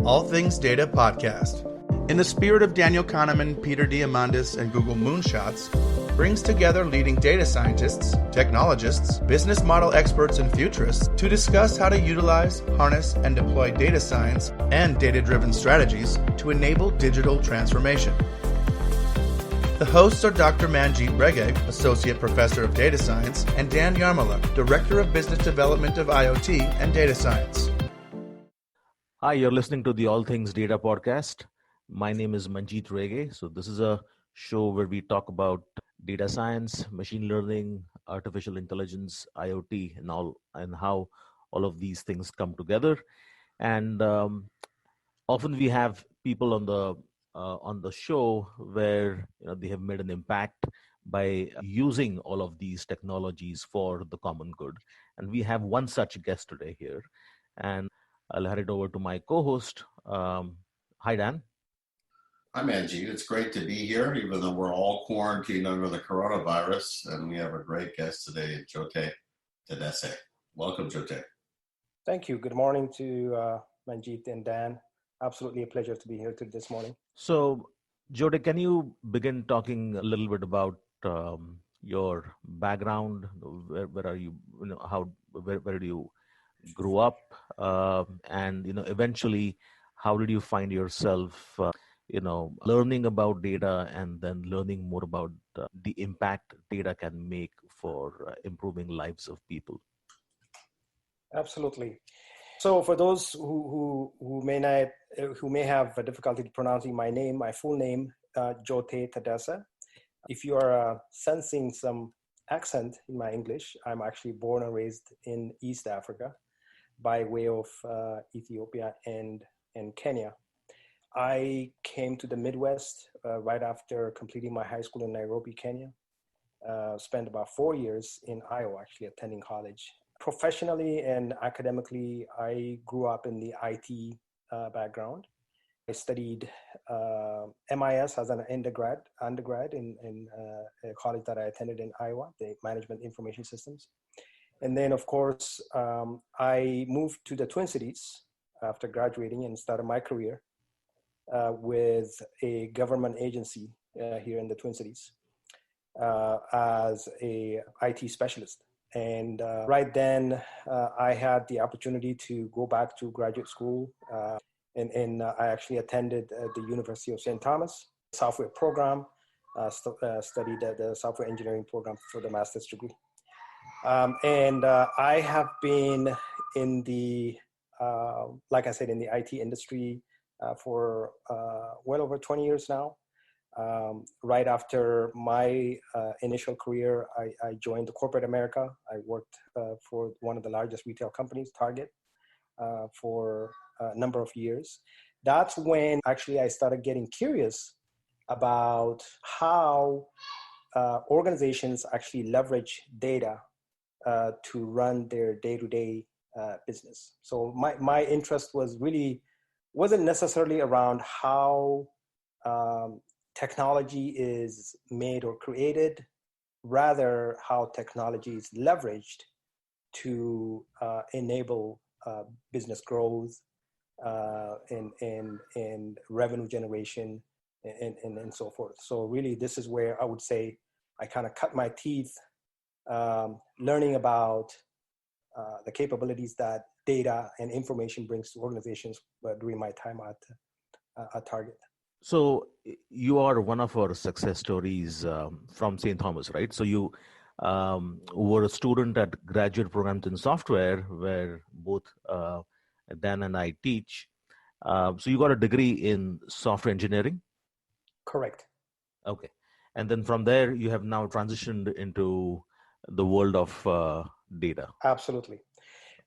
All Things Data podcast. In the spirit of Daniel Kahneman, Peter Diamandis, and Google Moonshots, brings together leading data scientists, technologists, business model experts, and futurists to discuss how to utilize, harness, and deploy data science and data-driven strategies to enable digital transformation. The hosts are Dr. Manjeet Rege, Associate Professor of Data Science, and Dan Yarmala, Director of Business Development of IoT and Data Science. Hi, you're listening to the All Things Data podcast. My name is Manjeet Rege. So this is a show where we talk about data science, machine learning, artificial intelligence, IoT, and how all of these things come together. And often we have people on the show where they have made an impact by using all of these technologies for the common good. And we have one such guest today here. And I'll hand it over to my co-host. Hi, Dan. Hi, Manjeet. It's great to be here, even though we're all quarantined under the coronavirus. And we have a great guest today, Jote Taddese. Welcome, Jote. Thank you. Good morning to Manjeet and Dan. Absolutely a pleasure to be here this morning. So, Jote, can you begin talking a little bit about your background? Where are you? Where do you grew up, and eventually how did you find yourself learning about data and then learning more about the impact data can make for improving lives of people? Absolutely. So for those who may have a difficulty pronouncing my full name, Jote Taddese. If you are sensing some accent in my English, I'm actually born and raised in East Africa, by way of Ethiopia and Kenya. I came to the Midwest right after completing my high school in Nairobi, Kenya. Spent about 4 years in Iowa, actually attending college. Professionally and academically, I grew up in the IT background. I studied MIS as an undergrad in a college that I attended in Iowa, the Management Information Systems. And then, of course, I moved to the Twin Cities after graduating and started my career with a government agency here in the Twin Cities as a IT specialist. And right then, I had the opportunity to go back to graduate school. And I actually attended the University of St. Thomas software program, studied the software engineering program for the master's degree. And I have been in the, like I said, in the IT industry for well over 20 years now. Right after my initial career, I joined the corporate America. I worked for one of the largest retail companies, Target, for a number of years. That's when actually I started getting curious about how organizations actually leverage data to run their day-to-day business. So my interest wasn't necessarily around how technology is made or created, rather how technology is leveraged to enable business growth and revenue generation and so forth. So really, this is where I would say I kind of cut my teeth learning about the capabilities that data and information brings to organizations during my time at Target. So you are one of our success stories from St. Thomas, right? So you were a student at graduate programs in software where both Dan and I teach. So you got a degree in software engineering? Correct. Okay. And then from there, you have now transitioned into the world of data. Absolutely.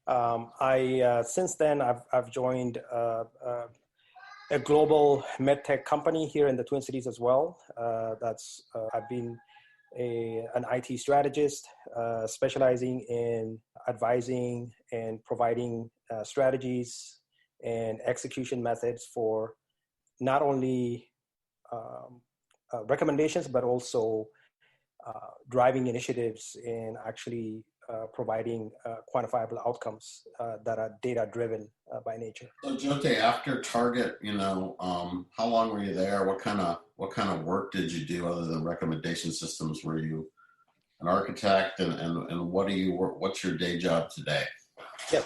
Since then I've joined a global medtech company here in the Twin Cities as well. I've been an IT strategist, specializing in advising and providing strategies and execution methods for not only recommendations, but also driving initiatives in actually providing quantifiable outcomes that are data-driven by nature. So Jote, after Target, how long were you there? What kind of work did you do other than recommendation systems? Were you an architect, and what's your day job today? Yeah.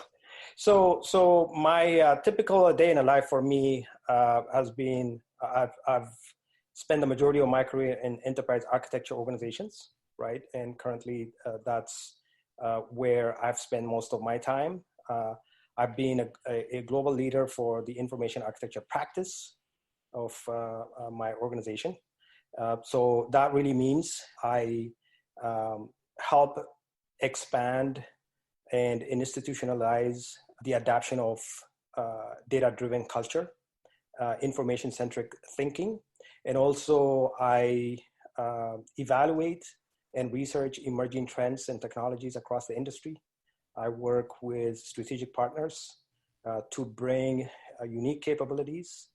So my typical day in the life for me has been I've spent the majority of my career in enterprise architecture organizations, right? And currently that's where I've spent most of my time. I've been a global leader for the information architecture practice of my organization. So that really means I help expand and institutionalize the adoption of data-driven culture, information-centric thinking, and also I evaluate and research emerging trends and technologies across the industry. I work with strategic partners to bring unique capabilities,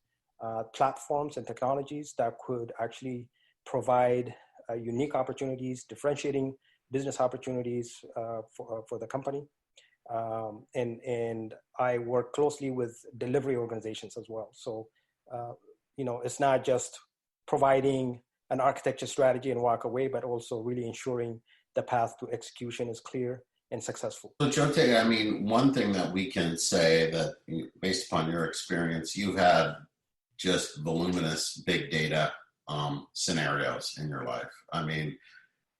platforms and technologies that could actually provide unique opportunities, differentiating business opportunities for the company. And I work closely with delivery organizations as well. So, it's not just providing an architecture strategy and walk away, but also really ensuring the path to execution is clear and successful. So Jote, one thing that we can say that based upon your experience, you've had just voluminous big data scenarios in your life.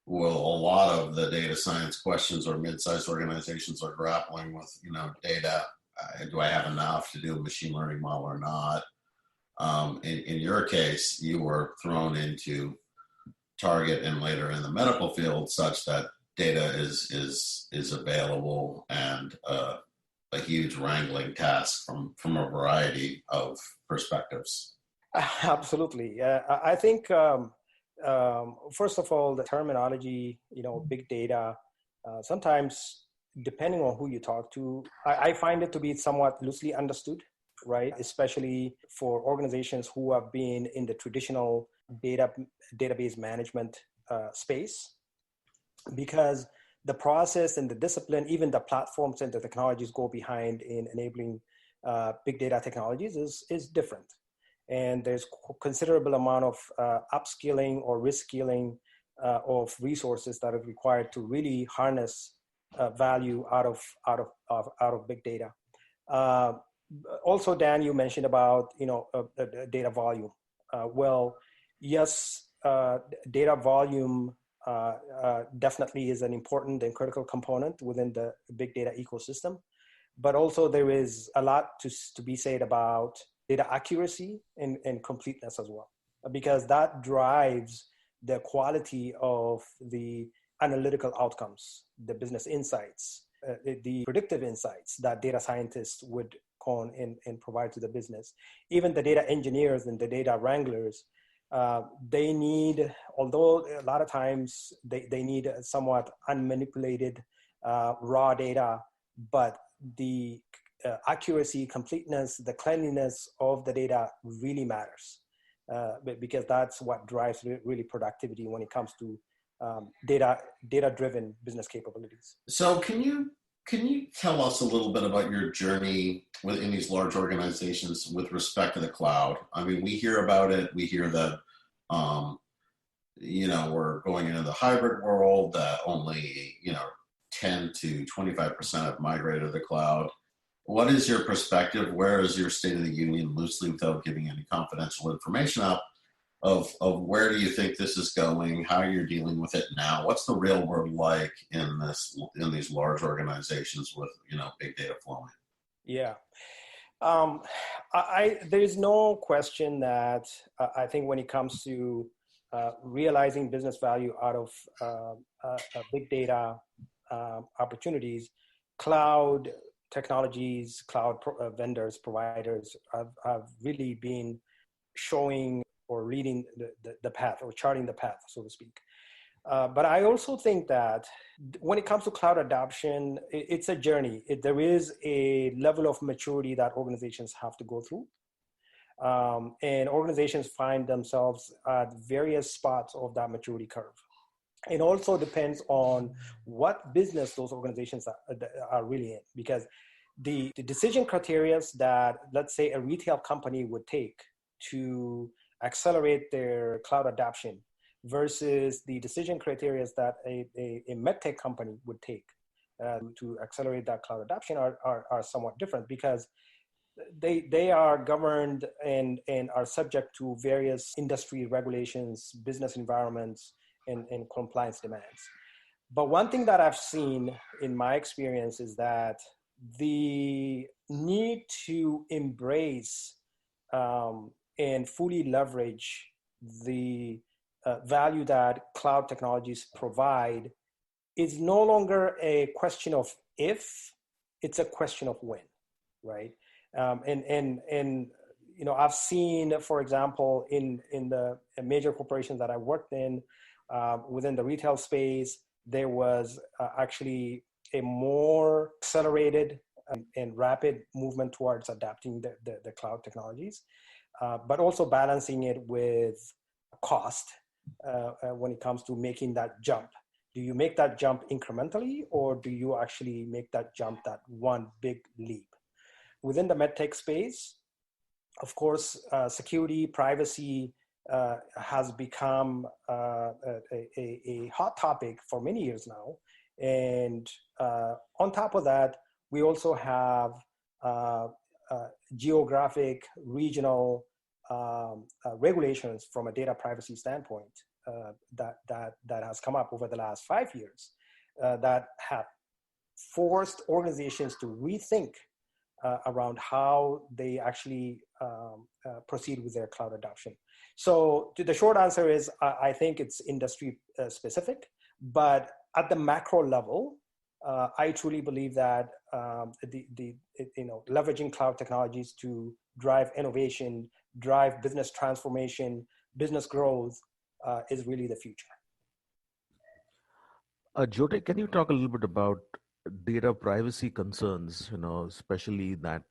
Well, a lot of the data science questions or mid-sized organizations are grappling with, data. Do I have enough to do a machine learning model or not? In your case, you were thrown into Target and later in the medical field such that data is available and a huge wrangling task from a variety of perspectives. Absolutely. I think, first of all, the terminology, big data, sometimes depending on who you talk to, I find it to be somewhat loosely understood, right? Especially for organizations who have been in the traditional database management space, because the process and the discipline, even the platforms and the technologies go behind in enabling big data technologies is different. And there's considerable amount of upskilling or reskilling of resources that are required to really harness value out of big data. Also, Dan, you mentioned about data volume. Well, yes, data volume definitely is an important and critical component within the big data ecosystem, but also there is a lot to be said about data accuracy and completeness as well, because that drives the quality of the analytical outcomes, the business insights, the predictive insights that data scientists would come and provide to the business. Even the data engineers and the data wranglers, they need, although a lot of times they need somewhat unmanipulated raw data, but the accuracy, completeness, the cleanliness of the data really matters, because that's what drives really productivity when it comes to data-driven business capabilities. So can you tell us a little bit about your journey within these large organizations with respect to the cloud? We hear about it. We hear that, we're going into the hybrid world, that only, 10 to 25% have migrated to the cloud. What is your perspective? Where is your State of the Union, loosely without giving any confidential information up, of where do you think this is going, how you're dealing with it now? What's the real world like in these large organizations with, big data flowing? Yeah. There is no question that I think when it comes to realizing business value out of big data opportunities, cloud technologies, cloud vendors, providers have really been showing or leading the path or charting the path, so to speak. But I also think that when it comes to cloud adoption, it's a journey. There is a level of maturity that organizations have to go through. And organizations find themselves at various spots of that maturity curve. It also depends on what business those organizations are really in, because the decision criteria that, let's say, a retail company would take to accelerate their cloud adoption versus the decision criteria that a medtech company would take to accelerate that cloud adoption are somewhat different, because they are governed and are subject to various industry regulations, business environments, and compliance demands. But one thing that I've seen in my experience is that the need to embrace and fully leverage the value that cloud technologies provide is no longer a question of if, it's a question of when, right? And you know, I've seen, for example, in the major corporations that I worked in, within the retail space, there was actually a more accelerated and rapid movement towards adapting the cloud technologies, but also balancing it with cost when it comes to making that jump. Do you make that jump incrementally, or do you actually make that jump, that one big leap? Within the medtech space, of course, security, privacy has become a hot topic for many years now. And on top of that, we also have geographic, regional regulations from a data privacy standpoint that has come up over the last 5 years that have forced organizations to rethink around how they actually proceed with their cloud adoption. So the short answer is, I think it's industry specific, but at the macro level, I truly believe that leveraging cloud technologies to drive innovation, drive business transformation, business growth is really the future. Jote, can you talk a little bit about data privacy concerns, especially that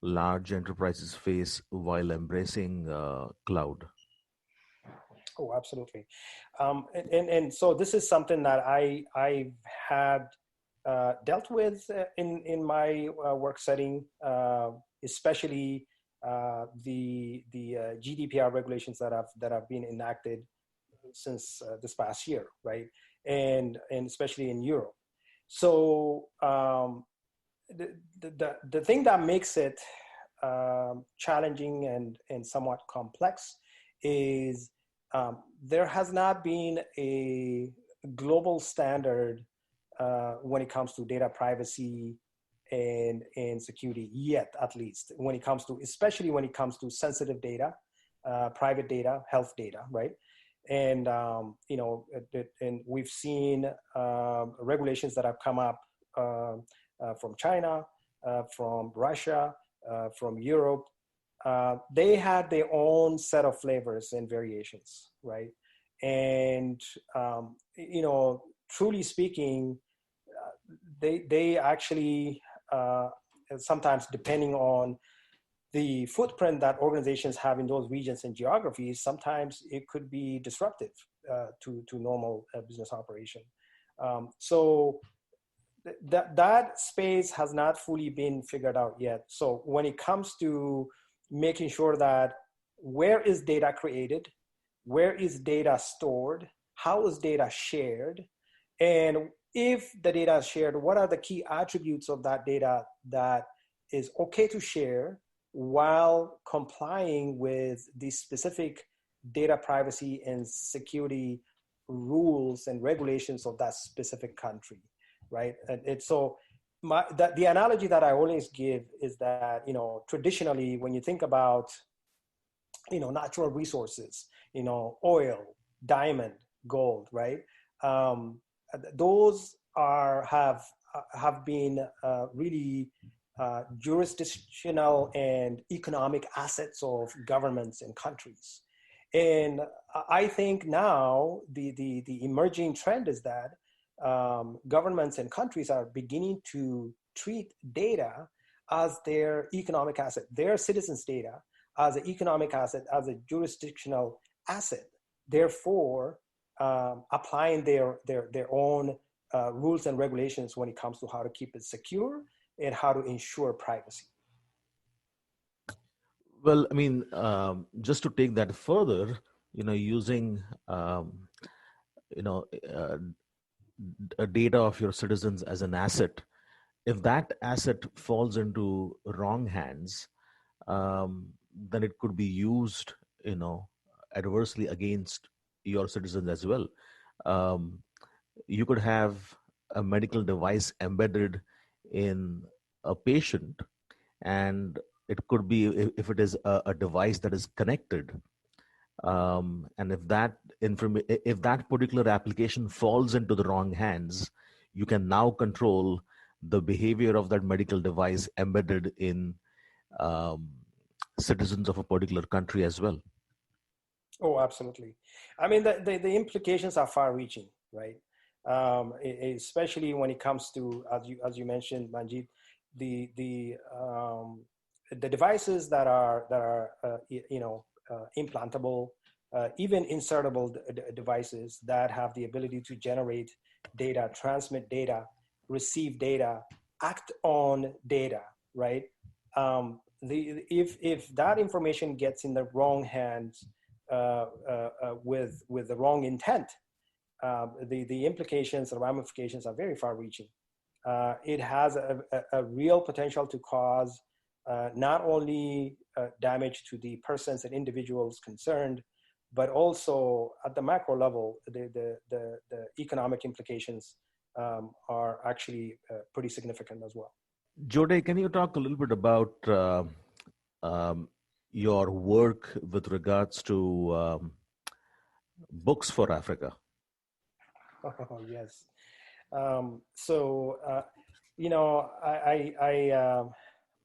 large enterprises face while embracing cloud? Oh, absolutely. And so this is something that I had dealt with in my work setting, especially the GDPR regulations that have been enacted since this past year, right? And especially in Europe. So the thing that makes it challenging and somewhat complex is there has not been a global standard when it comes to data privacy and security yet, at least especially when it comes to sensitive data, private data, health data, right? And and we've seen regulations that have come up from China, from Russia, from Europe. They had their own set of flavors and variations, right? And truly speaking, they actually sometimes, depending on the footprint that organizations have in those regions and geographies, sometimes it could be disruptive to normal business operation. So that space has not fully been figured out yet. So when it comes to making sure that where is data created, where is data stored, how is data shared, and if the data is shared, what are the key attributes of that data that is okay to share while complying with the specific data privacy and security rules and regulations of that specific country, right? And so the analogy that I always give is that, traditionally, when you think about, natural resources, oil, diamond, gold, right? Those have been really jurisdictional and economic assets of governments and countries. And I think now the emerging trend is that governments and countries are beginning to treat data as their economic asset, their citizens' data as an economic asset, as a jurisdictional asset. Therefore, applying their own rules and regulations when it comes to how to keep it secure and how to ensure privacy. Well, I mean, just to take that further, using you know uh, data of your citizens as an asset, if that asset falls into wrong hands, then it could be used, adversely against your citizens as well. Um, you could have a medical device embedded in a patient, and it could be, if it is a device that is connected, and if that particular application falls into the wrong hands, you can now control the behavior of that medical device embedded in um, citizens of a particular country as well. Oh, absolutely. I mean, the implications are far-reaching, right? Especially when it comes to, as you mentioned, Manjeet, the devices that are implantable, even insertable devices that have the ability to generate data, transmit data, receive data, act on data, right? If that information gets in the wrong hands with the wrong intent, the implications, the ramifications are very far-reaching. It has a real potential to cause not only damage to the persons and individuals concerned, but also at the macro level, the economic implications are actually pretty significant as well. Jote, can you talk a little bit about your work with regards to Books for Africa? Oh, yes.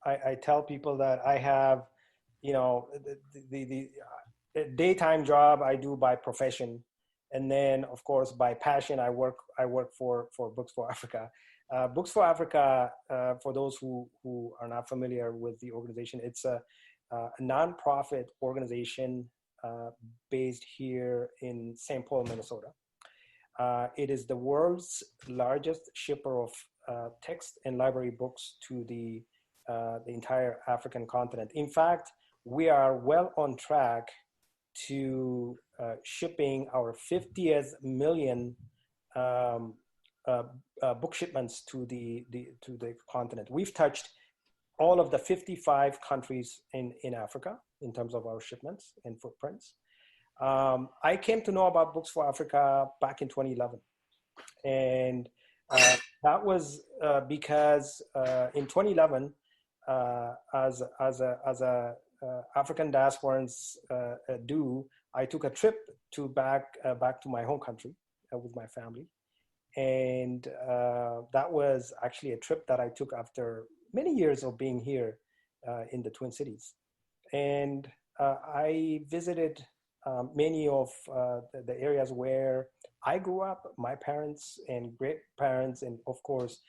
I tell people that I have, the daytime job I do by profession, and then of course by passion I work for Books for Africa. Books for Africa, for those who are not familiar with the organization, it's a nonprofit organization based here in St. Paul, Minnesota. It is the world's largest shipper of text and library books to the entire African continent. In fact, we are well on track to shipping our 50th million book shipments to the continent. We've touched all of the 55 countries in Africa in terms of our shipments and footprints. I came to know about Books for Africa back in 2011. And that was because in 2011, as a African diasporans do, I took a trip back to my home country with my family. And that was actually a trip that I took after many years of being here in the Twin Cities. And I visited many of the areas where I grew up, my parents and great parents, and of course,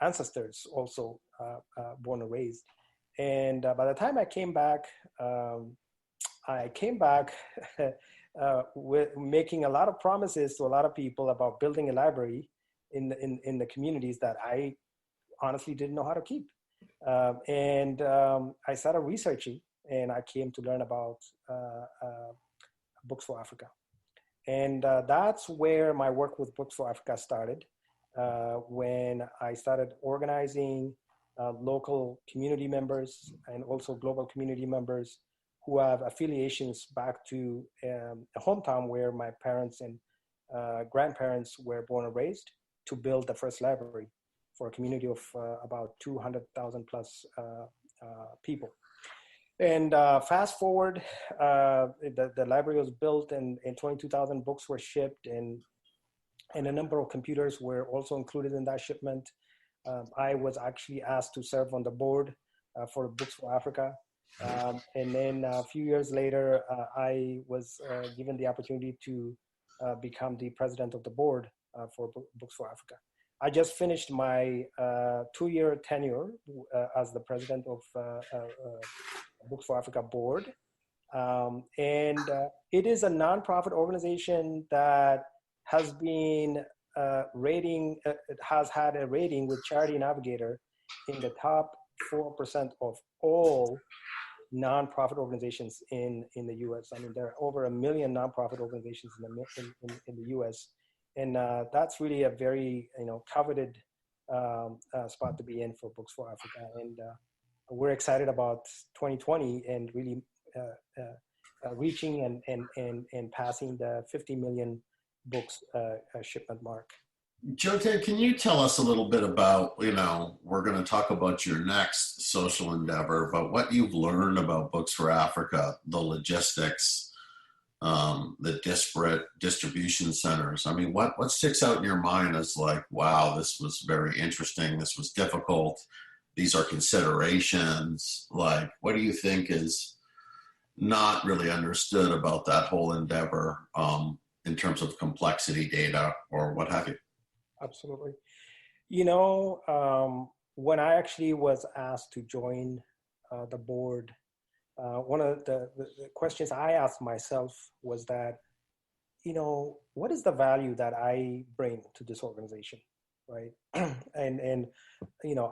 ancestors also born and raised. And by the time I came back with making a lot of promises to a lot of people about building a library in the communities that I honestly didn't know how to keep. I started researching, and I came to learn about Books for Africa. And that's where my work with Books for Africa started, when I started organizing local community members and also global community members who have affiliations back to a hometown where my parents and grandparents were born and raised, to build the first library for a community of about 200,000 plus people. And fast forward, the library was built, and 22,000 books were shipped, and a number of computers were also included in that shipment. I was actually asked to serve on the board for Books for Africa. And then a few years later, I was given the opportunity to become the president of the board for Books for Africa. I just finished my 2-year tenure as the president of Books for Africa board. It is a nonprofit organization that has been has had a rating with Charity Navigator in the top 4% of all nonprofit organizations in the U.S. I mean, there are over 1 million nonprofit organizations in the U.S., and that's really a very coveted spot to be in for Books for Africa. And we're excited about 2020 and really reaching and passing the 50 million books shipment mark. Jote, can you tell us a little bit about, we're going to talk about your next social endeavor, but what you've learned about Books for Africa, the logistics, the disparate distribution centers. I mean, what sticks out in your mind as like, wow, this was very interesting, this was difficult, these are considerations? Like, what do you think is not really understood about that whole endeavor in terms of complexity data or what have you? Absolutely. When I actually was asked to join the board, one of the questions I asked myself was that, what is the value that I bring to this organization, right? and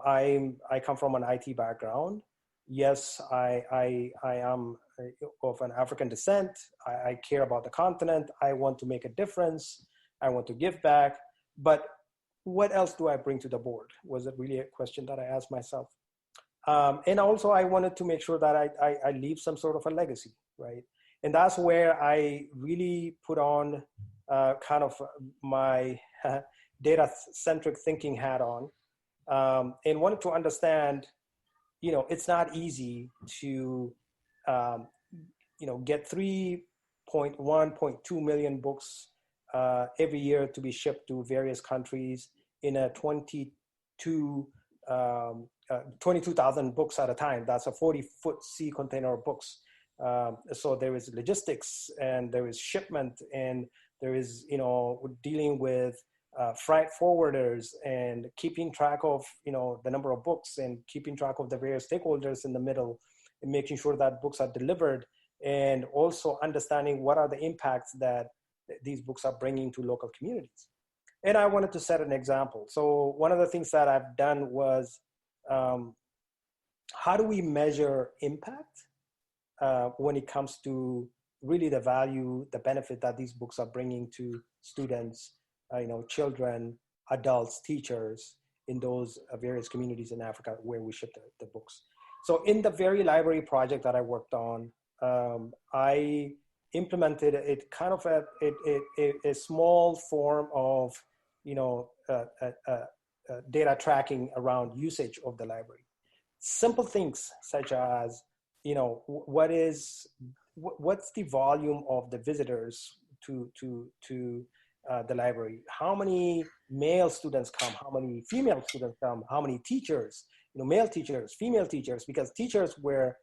I come from an IT background. Yes, I am of an African descent. I care about the continent. I want to make a difference. I want to give back. But what else do I bring to the board? Was it really a question that I asked myself? And also I wanted to make sure that I leave some sort of a legacy, right? And that's where I really put on kind of my data-centric thinking hat on, and wanted to understand, it's not easy to, get 3.1.2 million books every year to be shipped to various countries in a 22,000 books at a time. That's a 40-foot sea container of books. So there is logistics, and there is shipment, and there is, dealing with freight forwarders, and keeping track of, the number of books, and keeping track of the various stakeholders in the middle, and making sure that books are delivered, and also understanding what are the impacts that these books are bringing to local communities. And I wanted to set an example. So one of the things that I've done was, how do we measure impact when it comes to really the value, the benefit that these books are bringing to students, children, adults, teachers in those various communities in Africa where we ship the books. So in the very library project that I worked on, I implemented it kind of a small form of, data tracking around usage of the library. Simple things such as, what's the volume of the visitors to the library? How many male students come? How many female students come? How many teachers? Male teachers, female teachers, because teachers were,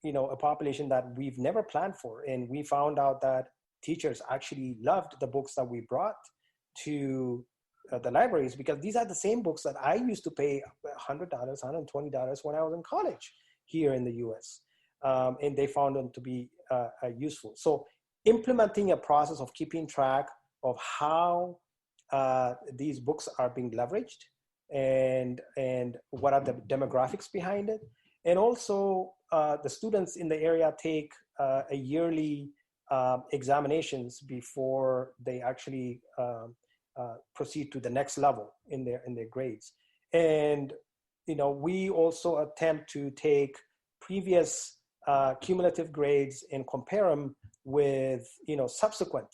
a population that we've never planned for. And we found out that teachers actually loved the books that we brought to the libraries, because these are the same books that I used to pay $100, $120 when I was in college here in the US. And they found them to be useful. So implementing a process of keeping track of how these books are being leveraged, and what are the demographics behind it. And also the students in the area take a yearly examinations before they actually proceed to the next level in their grades. And we also attempt to take previous cumulative grades and compare them with subsequent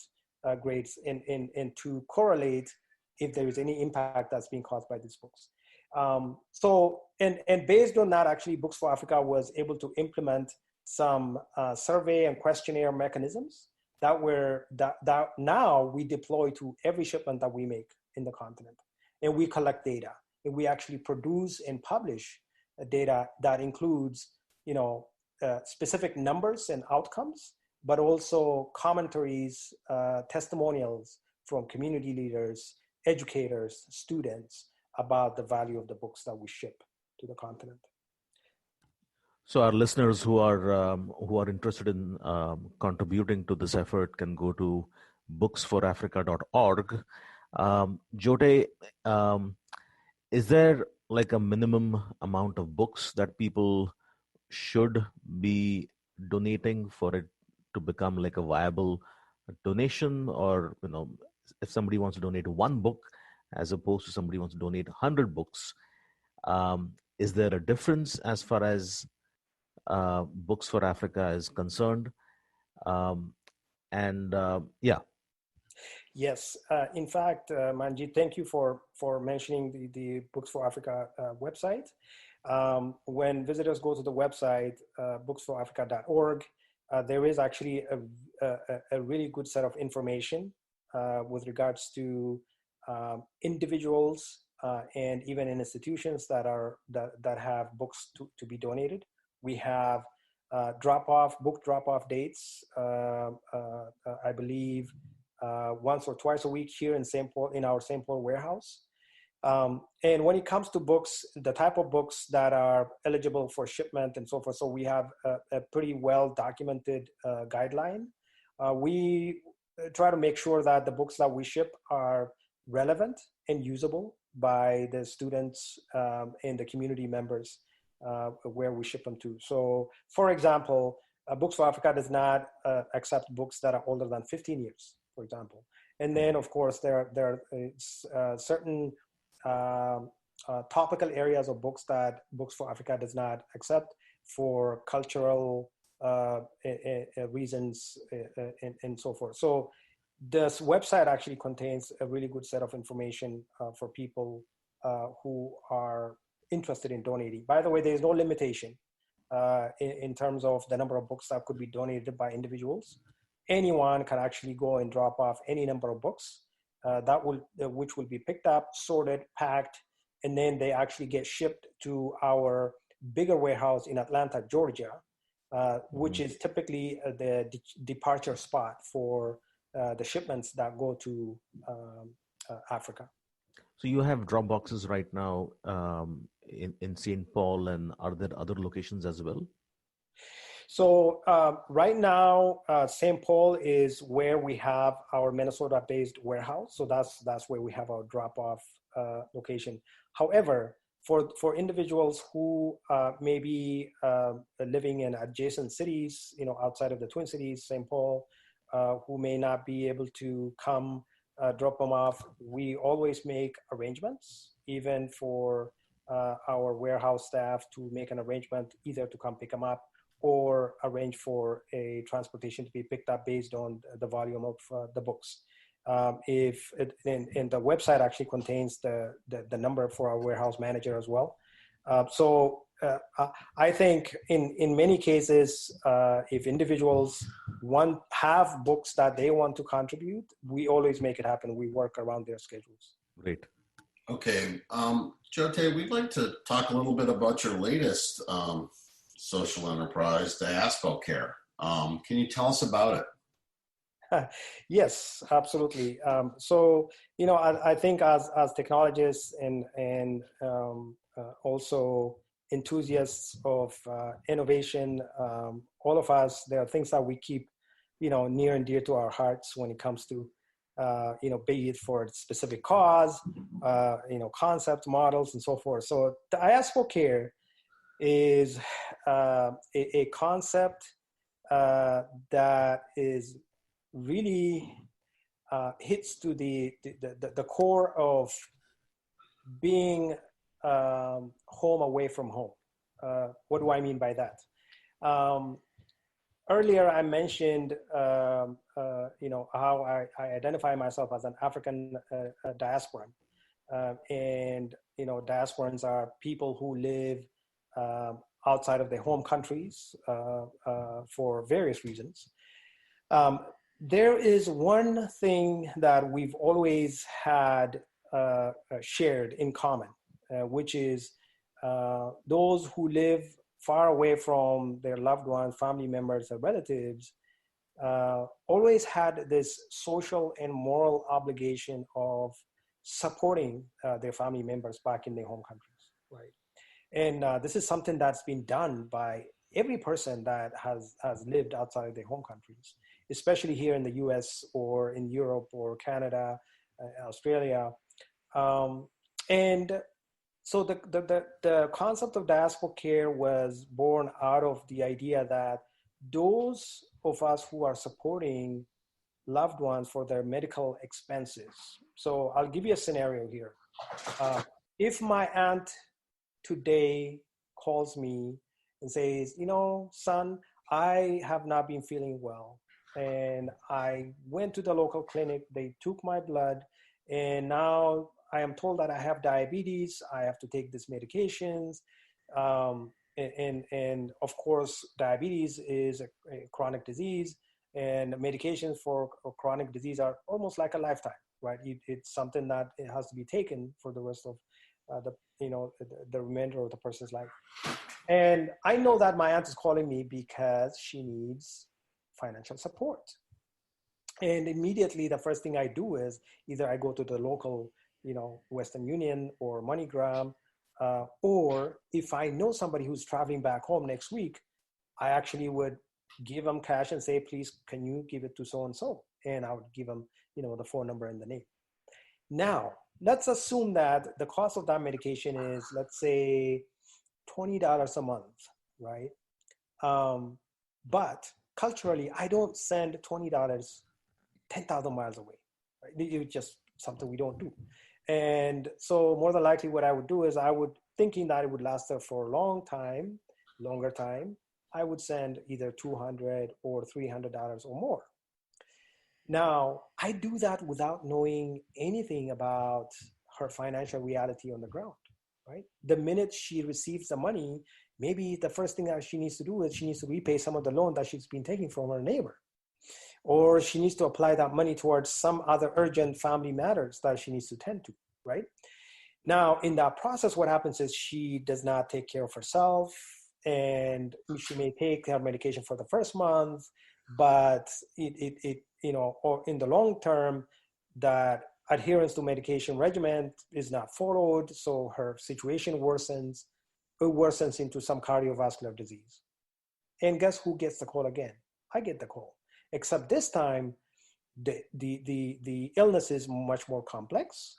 grades, and to correlate if there is any impact that's being caused by these books. So based on that, actually Books for Africa was able to implement some survey and questionnaire mechanisms that now we deploy to every shipment that we make in the continent. And we collect data, and we actually produce and publish data that includes, specific numbers and outcomes, but also commentaries, testimonials from community leaders, educators, students about the value of the books that we ship to the continent. So our listeners who are interested in contributing to this effort can go to booksforafrica.org. Jote, is there like a minimum amount of books that people should be donating for it to become like a viable donation? Or if somebody wants to donate one book as opposed to somebody wants to donate 100 books, is there a difference as far as Books for Africa is concerned? Um, and yeah. Yes, in fact, Manjit, thank you for mentioning the Books for Africa website. When visitors go to the website, booksforafrica.org, there is actually a really good set of information with regards to individuals and even in institutions that have books to be donated. We have book drop-off dates, I believe, once or twice a week here in our St. Paul warehouse. And when it comes to books, the type of books that are eligible for shipment and so forth, so we have a pretty well documented guideline. We try to make sure that the books that we ship are relevant and usable by the students and the community members where we ship them to. So, for example, Books for Africa does not accept books that are older than 15 years, for example. And then, of course, there are certain topical areas of books that Books for Africa does not accept for cultural reasons and so forth. So this website actually contains a really good set of information for people who are interested in donating. By the way, there is no limitation in terms of the number of books that could be donated by individuals. Anyone can actually go and drop off any number of books which will be picked up, sorted, packed, and then they actually get shipped to our bigger warehouse in Atlanta, Georgia, which is typically the departure spot for the shipments that go to Africa. So you have drop boxes right now in St. Paul, and are there other locations as well? So right now, St. Paul is where we have our Minnesota-based warehouse. So that's where we have our drop-off location. However, for individuals who may be living in adjacent cities, outside of the Twin Cities, St. Paul, who may not be able to come drop them off, we always make arrangements, even for our warehouse staff to make an arrangement either to come pick them up or arrange for a transportation to be picked up based on the volume of the books. And the website actually contains the number for our warehouse manager as well. So I think in many cases, if individuals have books that they want to contribute, we always make it happen. We work around their schedules. Great. Okay. Jote, we'd like to talk a little bit about your latest social enterprise, Diaspora Care. Can you tell us about it? Yes, absolutely. So, I think as technologists and also enthusiasts of innovation, all of us, there are things that we keep, near and dear to our hearts when it comes to, be it for a specific cause, concept models and so forth. So Diaspora Care is a concept that is really hits to the core of being home away from home. What do I mean by that? Earlier, I mentioned how I identify myself as an African diasporan, and diasporans are people who live outside of their home countries for various reasons. There is one thing that we've always had shared in common, which is those who live far away from their loved ones, family members, or relatives, always had this social and moral obligation of supporting their family members back in their home countries, right? And this is something that's been done by every person that has lived outside of their home countries, especially here in the US or in Europe or Canada, Australia. And so the concept of diaspora care was born out of the idea that those of us who are supporting loved ones for their medical expenses. So I'll give you a scenario here. If my aunt today calls me and says, son, I have not been feeling well. And I went to the local clinic, they took my blood, and now I am told that I have diabetes, I have to take these medications. And of course, diabetes is a chronic disease, and medications for chronic disease are almost like a lifetime, right? It's something that it has to be taken for the rest of the remainder of the person's life. And I know that my aunt is calling me because she needs financial support. And immediately the first thing I do is either I go to the local, Western Union or MoneyGram, or if I know somebody who's traveling back home next week, I actually would give them cash and say, please, can you give it to so-and-so? And I would give them, the phone number and the name. Now, let's assume that the cost of that medication is, let's say, $20 a month, right? But culturally, I don't send $20 10,000 miles away, right? It's just something we don't do. And so more than likely what I would do is thinking that it would last her for a longer time, I would send either $200 or $300 or more. Now, I do that without knowing anything about her financial reality on the ground, right? The minute she receives the money, maybe the first thing that she needs to do is she needs to repay some of the loan that she's been taking from her neighbor. Or she needs to apply that money towards some other urgent family matters that she needs to tend to, right? Now, in that process, what happens is she does not take care of herself, and she may take her medication for the first month, but or in the long term, that adherence to medication regimen is not followed, so her situation worsens. It worsens into some cardiovascular disease. And guess who gets the call again? I get the call. Except this time, the illness is much more complex,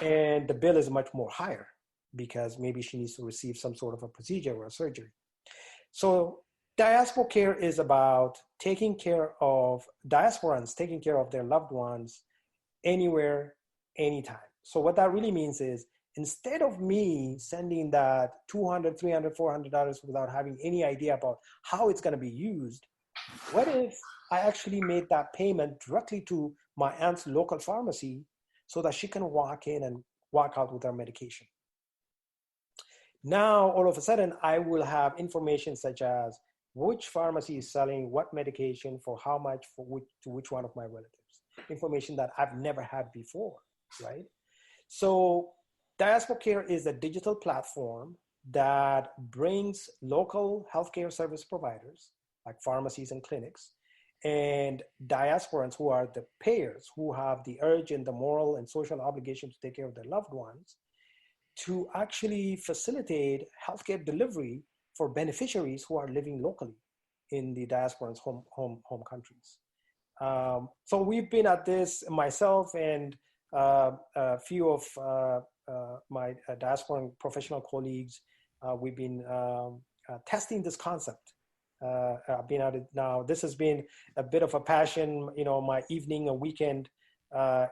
and the bill is much more higher because maybe she needs to receive some sort of a procedure or a surgery. So diaspora care is about taking care of diasporans, taking care of their loved ones anywhere, anytime. So what that really means is, instead of me sending that $200, $300, $400 without having any idea about how it's going to be used, what if I actually made that payment directly to my aunt's local pharmacy so that she can walk in and walk out with her medication? Now, all of a sudden, I will have information such as which pharmacy is selling what medication for how much to which one of my relatives, information that I've never had before, right? So Diaspora Care is a digital platform that brings local healthcare service providers like pharmacies and clinics, and diasporans who are the payers who have the urge and the moral and social obligation to take care of their loved ones, to actually facilitate healthcare delivery for beneficiaries who are living locally in the diasporans' home countries. So we've been at this, myself and a few of my diasporan professional colleagues, we've been testing this concept. I've been at it now. This has been a bit of a passion, my evening and weekend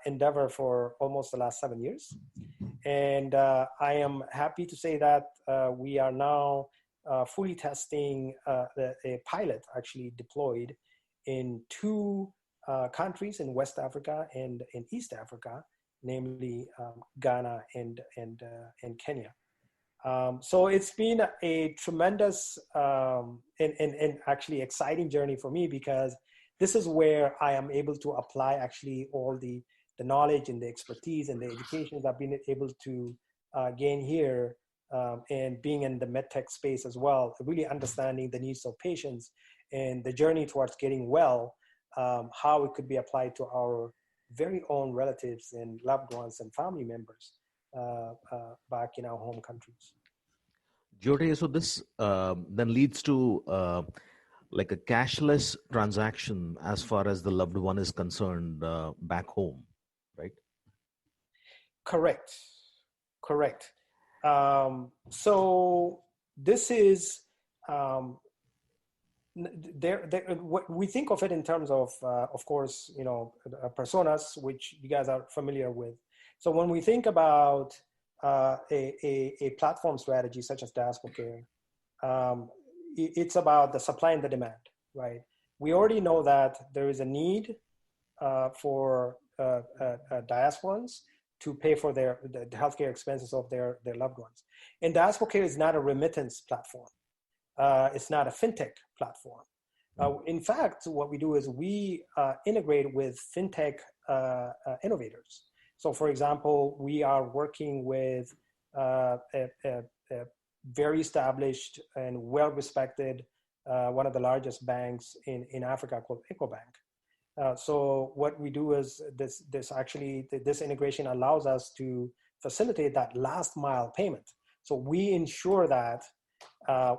endeavor for almost the last 7 years. And I am happy to say that we are now fully testing a pilot actually deployed in 2 countries in West Africa and in East Africa, namely Ghana and Kenya. So it's been a tremendous and actually exciting journey for me, because this is where I am able to apply actually all the knowledge and the expertise and the education that I've been able to gain here, and being in the medtech space as well, really understanding the needs of patients and the journey towards getting well, how it could be applied to our very own relatives and loved ones and family members back in our home countries. Jote, so this then leads to like a cashless transaction as far as the loved one is concerned back home, right? Correct. Correct. So this is what we think of it in terms of course, personas, which you guys are familiar with. So when we think about a platform strategy such as Diaspora Care, it's about the supply and the demand, right? We already know that there is a need for diasporans to pay for the healthcare expenses of their loved ones. And Diaspora Care is not a remittance platform. It's not a fintech platform. In fact, what we do is we integrate with fintech innovators. So for example, we are working with a very established and well-respected, one of the largest banks in Africa called EcoBank. So what we do is this integration allows us to facilitate that last mile payment. So we ensure that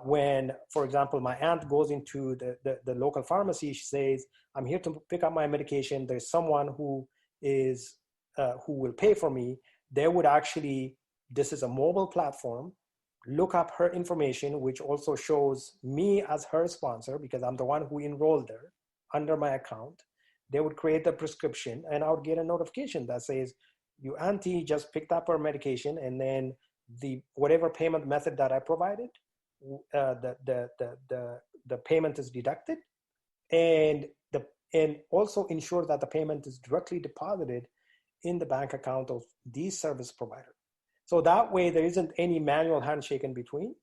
when, for example, my aunt goes into the local pharmacy, she says, I'm here to pick up my medication. There's someone who will pay for me. They would actually, this is a mobile platform, look up her information, which also shows me as her sponsor because I'm the one who enrolled her under my account. They would create the prescription and I would get a notification that says, your auntie just picked up her medication, and then whatever payment method that I provided, the payment is deducted, and also ensure that the payment is directly deposited in the bank account of the service provider. So that way there isn't any manual handshake in between,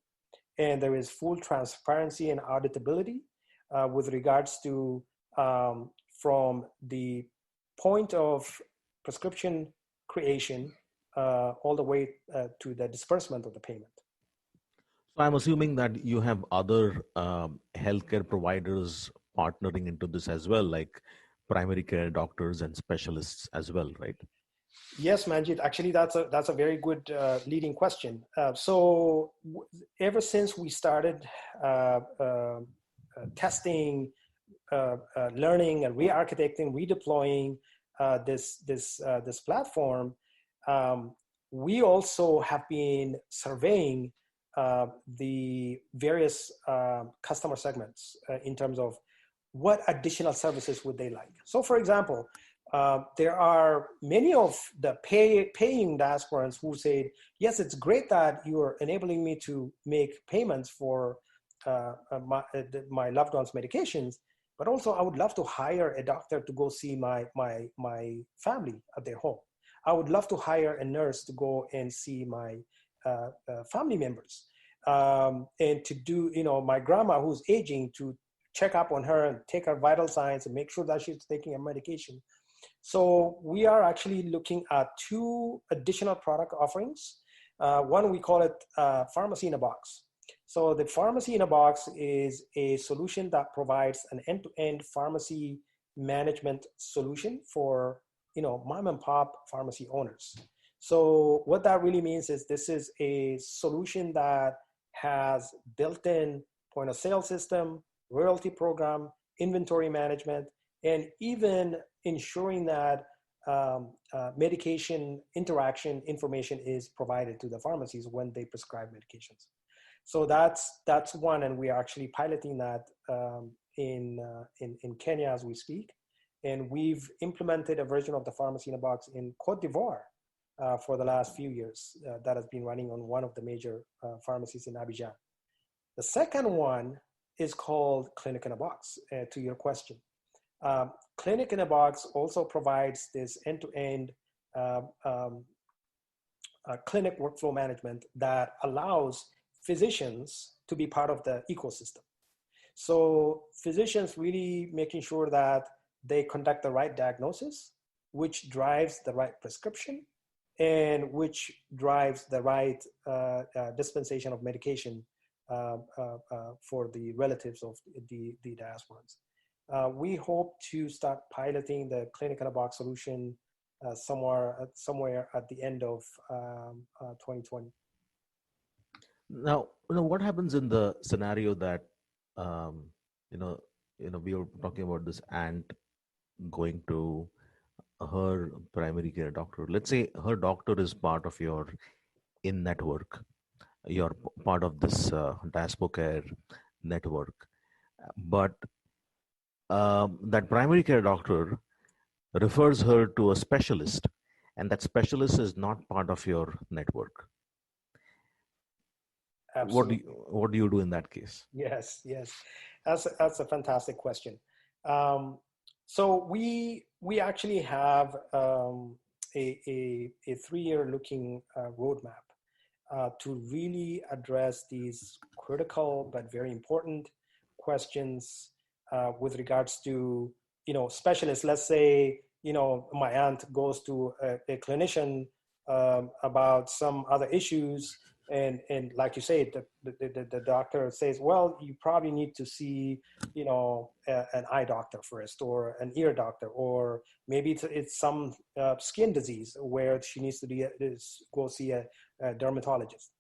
and there is full transparency and auditability with regards to from the point of prescription creation all the way to the disbursement of the payment. So I'm assuming that you have other healthcare providers partnering into this as well, like primary care doctors and specialists as well, right? Yes, Manjit. Actually, that's a very good leading question. So ever since we started testing, learning, and re-architecting, redeploying this platform, we also have been surveying the various customer segments in terms of what additional services would they like. So for example, there are many of the paying diasporans who say, yes, it's great that you're enabling me to make payments for my loved one's medications, but also I would love to hire a doctor to go see my family at their home. I would love to hire a nurse to go and see my family members, and to do, my grandma who's aging, to check up on her and take her vital signs and make sure that she's taking her medication. So we are actually looking at 2 additional product offerings. One, we call it Pharmacy in a Box. So the Pharmacy in a Box is a solution that provides an end-to-end pharmacy management solution for mom and pop pharmacy owners. So what that really means is this is a solution that has built-in point of sale system, royalty program, inventory management, and even ensuring that medication interaction information is provided to the pharmacies when they prescribe medications. So that's one, and we are actually piloting that in Kenya as we speak. And we've implemented a version of the Pharmacy in a Box in Cote d'Ivoire for the last few years that has been running on one of the major pharmacies in Abidjan. The second one is called Clinic in a Box, to your question. Clinic in a Box also provides this end-to-end clinic workflow management that allows physicians to be part of the ecosystem. So physicians really making sure that they conduct the right diagnosis, which drives the right prescription, and which drives the right dispensation of medication for the relatives of the diasporans. We hope to start piloting the Clinic in a Box solution somewhere at the end of 2020. Now, what happens in the scenario that, um, you know, we were talking about this aunt going to her primary care doctor. Let's say her doctor is part of your in network. You're part of this Diaspora Care network, but that primary care doctor refers her to a specialist, and that specialist is not part of your network. Absolutely. What do you do in that case? Yes, yes, that's a fantastic question. So we actually have a 3-year looking roadmap to really address these critical but very important questions with regards to specialists. Let's say my aunt goes to a clinician about some other issues, and like you say, the doctor says, well, you probably need to see an eye doctor first, or an ear doctor, or maybe it's some skin disease where she needs to go see a dermatologist.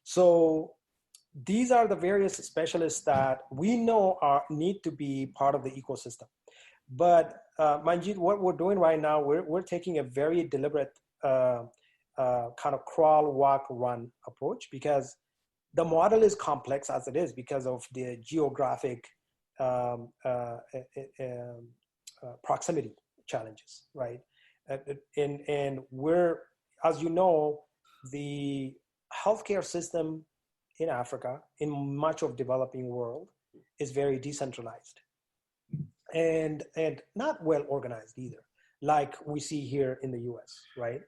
So these are the various specialists that we know need to be part of the ecosystem. But Manjeet, what we're doing right now, we're taking a very deliberate kind of crawl, walk, run approach, because the model is complex as it is because of the geographic proximity challenges, right? And we're, as you know, the healthcare system in Africa, in much of developing world, is very decentralized and not well organized either, like we see here in the US, right?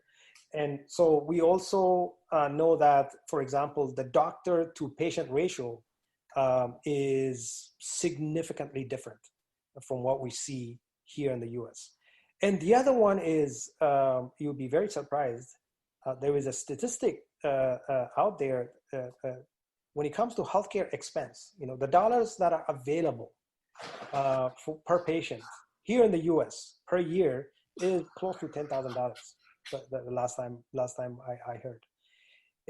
And so we also know that, for example, the doctor to patient ratio is significantly different from what we see here in the US. And the other one is, you'll be very surprised, there is a statistic out there when it comes to healthcare expense, the dollars that are available per patient here in the US per year is close to $10,000. The last time I heard.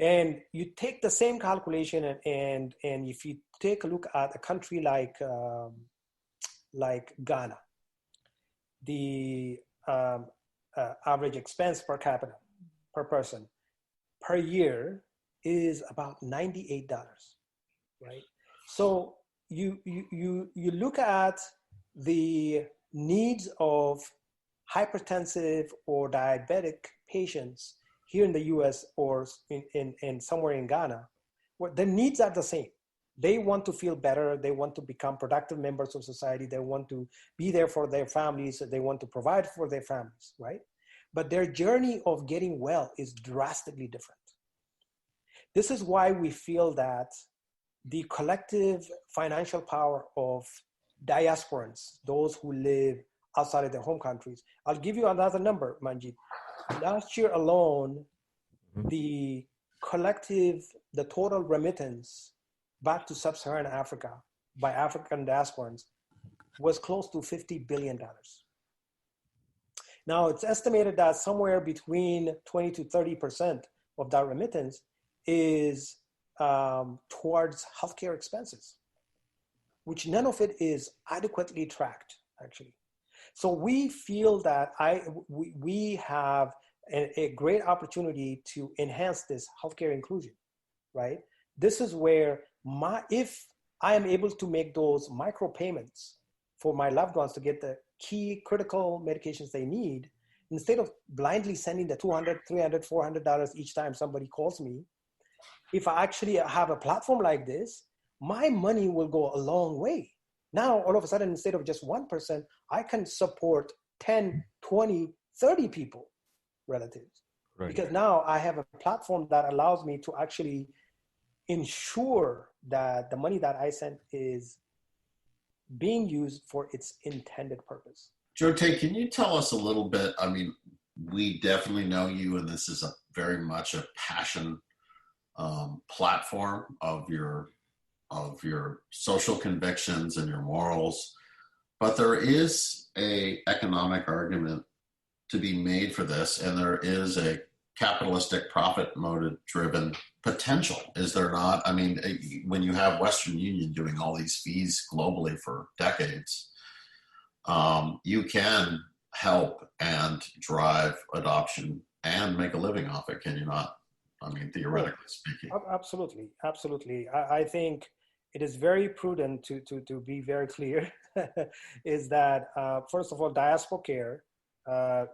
And you take the same calculation, and if you take a look at a country like Ghana, the average expense per capita per person per year is about $98, right? So you look at the needs of hypertensive or diabetic patients here in the US or in somewhere in Ghana, where the needs are the same. They want to feel better. They want to become productive members of society. They want to be there for their families. They want to provide for their families, right? But their journey of getting well is drastically different. This is why we feel that the collective financial power of diasporans, those who live outside of their home countries. I'll give you another number, Manjeet. Last year alone, the total remittance back to sub-Saharan Africa by African diasporans was close to $50 billion. Now, it's estimated that somewhere between 20 to 30% of that remittance is towards healthcare expenses, which none of it is adequately tracked, actually. So we feel that we have a great opportunity to enhance this healthcare inclusion, right? This is where if I am able to make those micro payments for my loved ones to get the key critical medications they need, instead of blindly sending the $200, $300, $400 each time somebody calls me, if I actually have a platform like this, my money will go a long way. Now, all of a sudden, instead of just one person, I can support 10, 20, 30 people, relatives. Right. Because now I have a platform that allows me to actually ensure that the money that I sent is being used for its intended purpose. Jote, can you tell us a little bit? I mean, we definitely know you, and this is very much a passion platform of your social convictions and your morals, but there is a economic argument to be made for this, and there is a capitalistic profit motive driven potential, is there not? I mean, when you have Western Union doing all these fees globally for decades, you can help and drive adoption and make a living off it, can you not? I mean, theoretically speaking. Absolutely. I think it is very prudent to be very clear is that, first of all, Diaspora Care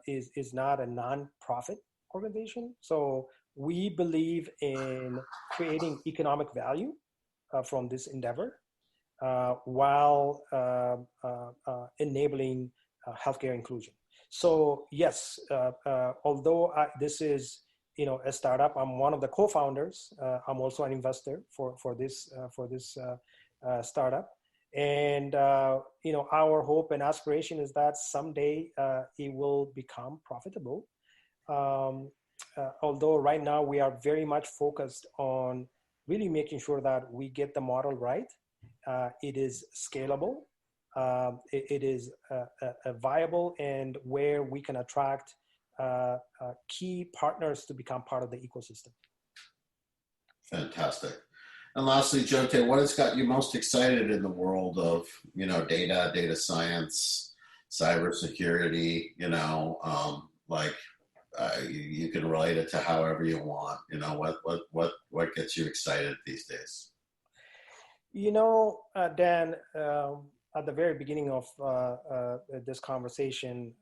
is not a non-profit organization. So we believe in creating economic value from this endeavor while enabling healthcare inclusion. So yes, although this is a startup, I'm one of the co-founders. I'm also an investor for this startup, and our hope and aspiration is that someday it will become profitable. Although right now we are very much focused on really making sure that we get the model right. It is scalable. It is viable, and where we can attract key partners to become part of the ecosystem. Fantastic. And lastly, Jote, what has got you most excited in the world of, data science, cybersecurity? You can relate it to however you want. What gets you excited these days? Dan, at the very beginning of this conversation,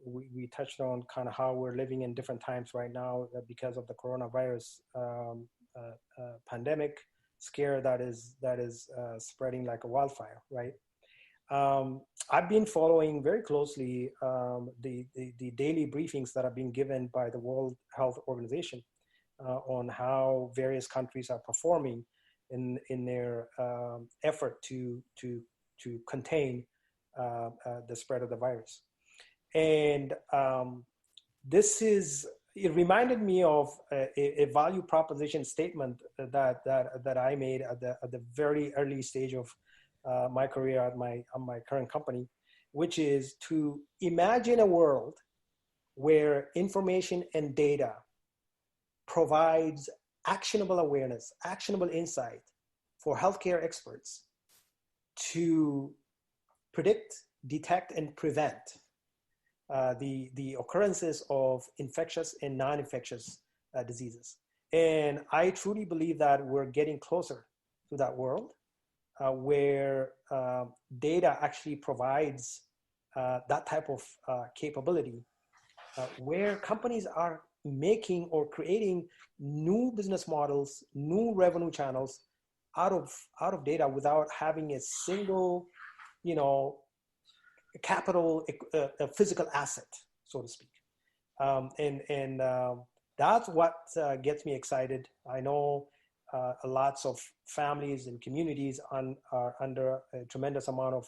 we touched on kind of how we're living in different times right now because of the coronavirus pandemic scare that is spreading like a wildfire, right? I've been following very closely the daily briefings that are being given by the World Health Organization on how various countries are performing in their effort to contain the spread of the virus. And it reminded me of a value proposition statement that I made at the very early stage of my career at my current company, which is to imagine a world where information and data provides actionable awareness, actionable insight for healthcare experts to predict, detect, and prevent the occurrences of infectious and non-infectious diseases. And I truly believe that we're getting closer to that world where data actually provides that type of capability, where companies are making or creating new business models, new revenue channels out of data without having a single, capital, a physical asset, so to speak. And that's what gets me excited. I know lots of families and communities are under a tremendous amount of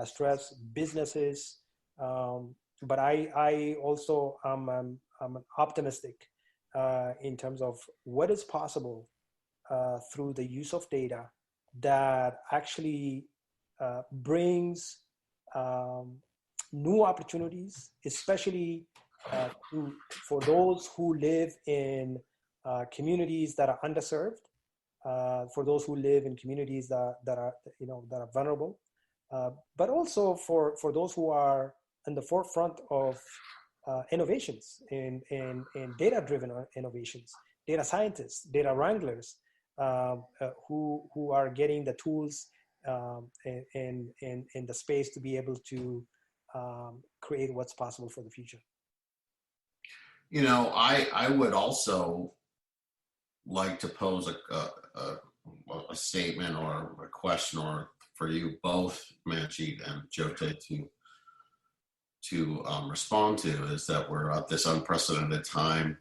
stress, businesses, but I also am optimistic in terms of what is possible through the use of data that actually brings new opportunities, especially for those who live in communities that are underserved, for those who live in communities that are vulnerable, but also for those who are in the forefront of innovations and data-driven innovations, data scientists, data wranglers, who are getting the tools and the space to be able to create what's possible for the future. I would also like to pose a statement or a question, or for you both, Manjeet and Jote, to respond to, is that we're at this unprecedented time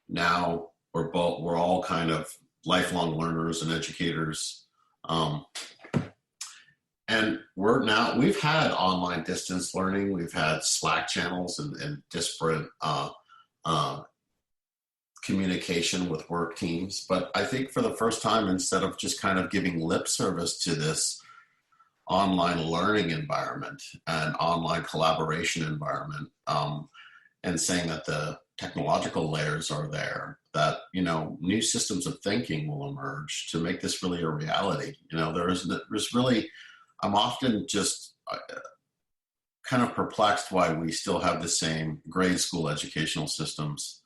now. We're all kind of lifelong learners and educators, and we've had online distance learning, we've had Slack channels and disparate communication with work teams. But I think for the first time, instead of just kind of giving lip service to this online learning environment and online collaboration environment, and saying that the technological layers are there, that, new systems of thinking will emerge to make this really a reality. There's really, I'm often just kind of perplexed why we still have the same grade school educational systems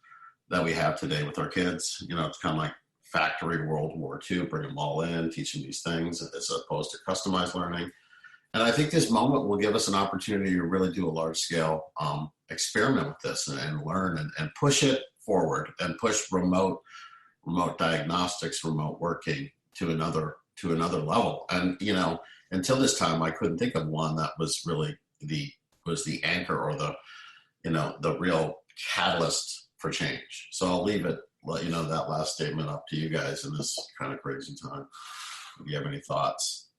that we have today with our kids. It's kind of like factory World War II, bring them all in, teach them these things as opposed to customized learning. And I think this moment will give us an opportunity to really do a large scale experiment with this and learn and push it forward and push remote diagnostics, remote working to another level. And, until this time, I couldn't think of one that was really the anchor or the real catalyst for change. So I'll leave it, that last statement up to you guys in this kind of crazy time. If you have any thoughts.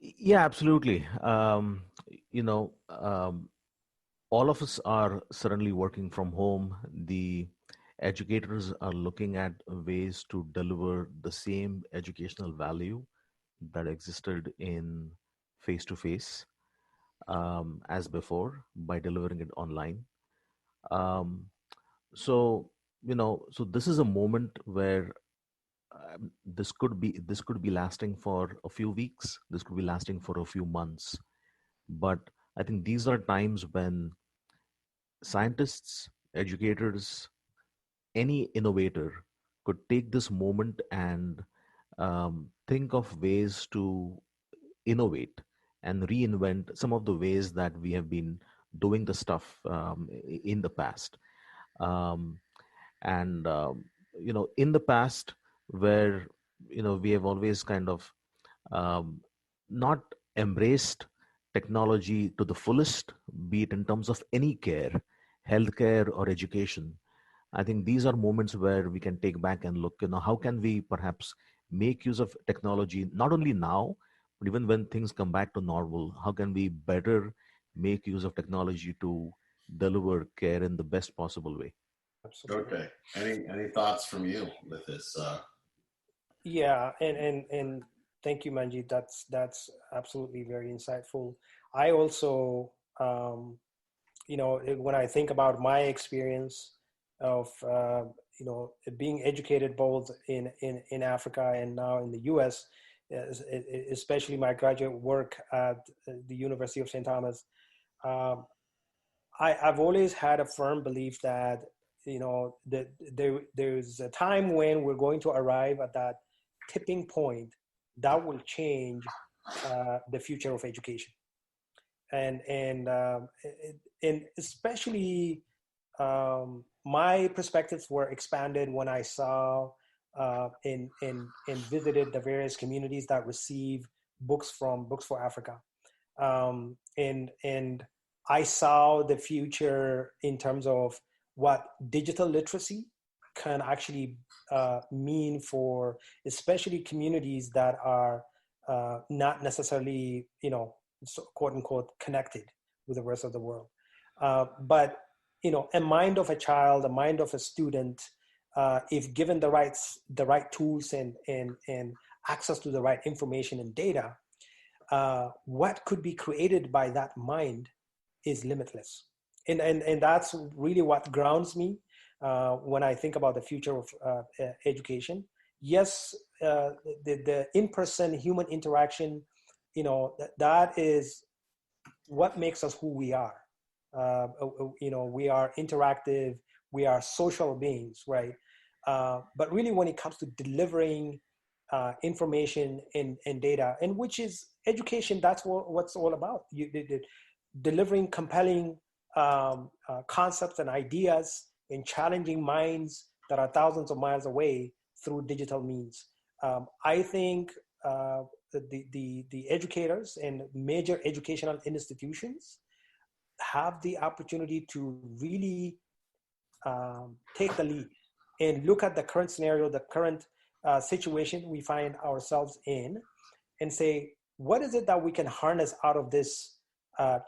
Yeah, absolutely. All of us are suddenly working from home. The educators are looking at ways to deliver the same educational value that existed in face-to-face as before by delivering it online. So this is a moment where this could be lasting for a few weeks. This could be lasting for a few months. But I think these are times when scientists, educators, any innovator could take this moment and think of ways to innovate and reinvent some of the ways that we have been doing the stuff in the past. In the past, where we have always kind of not embraced technology to the fullest, be it in terms of any care, healthcare or education. I think these are moments where we can take back and look, how can we perhaps make use of technology, not only now, but even when things come back to normal, how can we better make use of technology to deliver care in the best possible way? Absolutely. Okay. Any thoughts from you with this? Yeah, and thank you, Manjeet. That's absolutely very insightful. I also, when I think about my experience of, being educated both in Africa and now in the U.S., especially my graduate work at the University of St. Thomas, I've always had a firm belief that, that there's a time when we're going to arrive at that tipping point that will change the future of education, and especially my perspectives were expanded when I saw and visited the various communities that receive books from Books for Africa, and I saw the future in terms of what digital literacy can actually mean for especially communities that are not necessarily, quote unquote, connected with the rest of the world. But, a mind of a child, a mind of a student, if given the right tools and access to the right information and data, what could be created by that mind is limitless. And that's really what grounds me when I think about the future of education. Yes, the in-person human interaction, that is what makes us who we are. We are interactive, we are social beings, right? But really when it comes to delivering information and data, and which is education, that's what's all about. Delivering compelling concepts and ideas in challenging minds that are thousands of miles away through digital means. I think the educators and major educational institutions have the opportunity to really take the lead and look at the current scenario, the current situation we find ourselves in, and say, what is it that we can harness out of this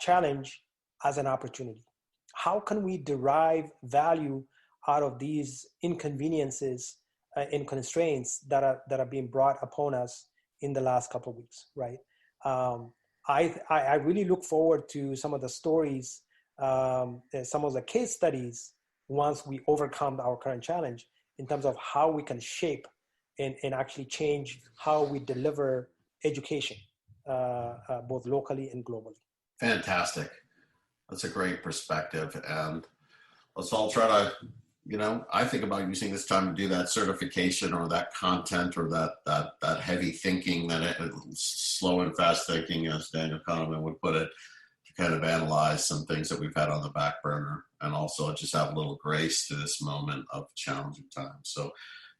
challenge as an opportunity? How can we derive value out of these inconveniences and constraints that are being brought upon us in the last couple of weeks, right? I really look forward to some of the stories, some of the case studies once we overcome our current challenge in terms of how we can shape and actually change how we deliver education, both locally and globally. Fantastic. That's a great perspective. And let's all try to, I think about using this time to do that certification or that content or that heavy thinking, slow and fast thinking, as Daniel Kahneman would put it, to kind of analyze some things that we've had on the back burner and also just have a little grace to this moment of challenging times. So,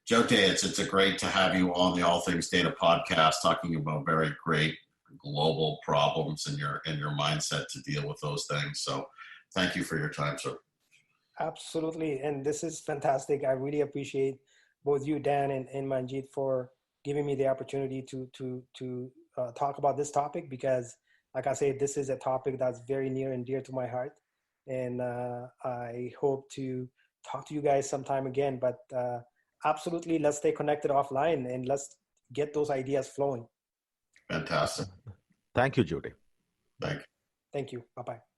Jote, it's a great to have you on the All Things Data podcast, talking about very great global problems and your mindset to deal with those things. So, thank you for your time, sir. Absolutely. And this is fantastic. I really appreciate both you, Dan, and Manjeet, for giving me the opportunity to talk about this topic, because, like I say, this is a topic that's very near and dear to my heart. And I hope to talk to you guys sometime again. But absolutely, let's stay connected offline and let's get those ideas flowing. Fantastic. Thank you, Jote. Thank you. Thank you. Bye-bye.